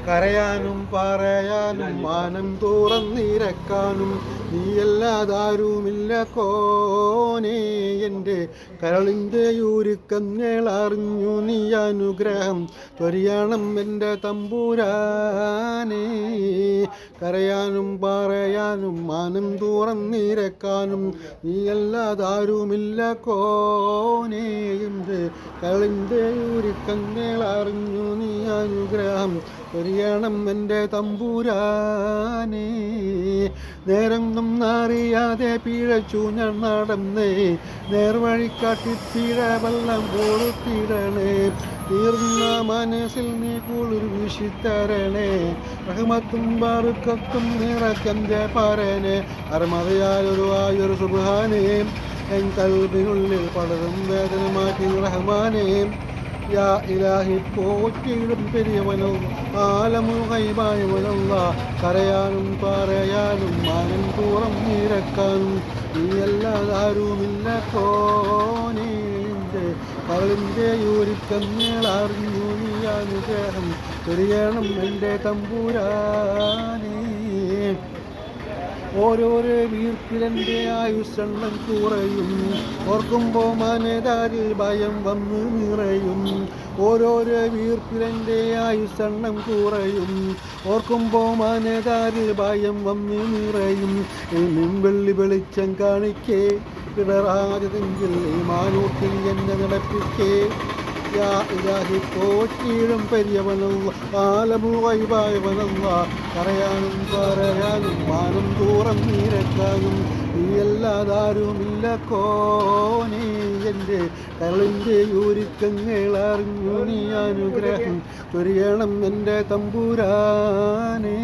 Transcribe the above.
കരയാനും പറയാനും മാനം തുറന്നിരക്കാനും നീയല്ലാതാരുമില്ല കോനേ. എൻ്റെ കരളിൻ്റെ ഊരുക്കങ്ങൾ അറിഞ്ഞു നീ അനുഗ്രഹം ചൊരിയണം എൻ്റെ തമ്പുരാനേ. കരയാനും പറയാനും മാനം തുറന്നിരക്കാനും നീയല്ലാതാരുമില്ല കോനേ. എൻ്റെ കരളിൻ്റെ ഊരുക്കങ്ങൾ അറിഞ്ഞു നീ അനുഗ്രഹം ചൊരിയണം എൻ്റെ തമ്പുരാനേ. നേരൊന്നും അറിയാതെ പിഴച്ചു ഞാൻ നടന്നേ, നേർവഴിക്കാട്ടി പിഴ വെള്ളം കൊടുത്തിടണേ. തീർന്ന മനസ്സിൽ നീ കുളിർ വീശിത്തരണേ, റഹ്മത്തും ബർക്കത്തും നിറയ്ക്കൻ്റെ പരനെ. അർമതയാലൊരു ആയൊരു സുബ്ഹാനേ, എൻ കൽബിനുള്ളിൽ പലതും വേദന മാറ്റി റഹ്മാനേ. യാ ഇലാഹി പോറ്റിയിടും പെരിയവനോ ആലമു ഗൈബായവനല്ല. കരയാനും പറയാനും മാനം തുറന്നിരക്കാനും നീയല്ലാതാരുമില്ല കോനേ. എൻ്റെ കരളിൻ്റെ ഊരുക്കങ്ങൾ അറിഞ്ഞു നീ അനുഗ്രഹം ചൊരിയണം എൻ്റെ തമ്പുരാനേ. ഓരോരോ വീർപ്പിലെൻ്റെ ആയുസ്സെണ്ണം കുറയും, ഓർക്കുമ്പോൾ മനതാരിൽ ഭയം വന്ന് നിറയും. ഓരോരോ വീർപ്പിലെൻ്റെ ആയുസ്സെണ്ണം കുറയും, ഓർക്കുമ്പോൾ മനതാരിൽ ഭയം വന്ന് നിറയും. വെള്ളി വെളിച്ചം കാണിക്കേ, പിടറാതെങ്കിൽ മാനൂട്ടിൽ എന്നെ നടപ്പിക്കേ. യാ ഇലാഹി പോറ്റിയിടും പെരിയവനല്ല, ആലമു ഗൈബായവനല്ല. കരയാനും പറയാനും മാനം തുറന്നിരക്കാനും നീയല്ലാതാരുമില്ല കോനേ. എൻ്റെ കരളിൻ്റെ ഊരുക്കങ്ങൾ അറിഞ്ഞു നീ അനുഗ്രഹം ചൊരിയണം എൻ്റെ തമ്പുരാനേ.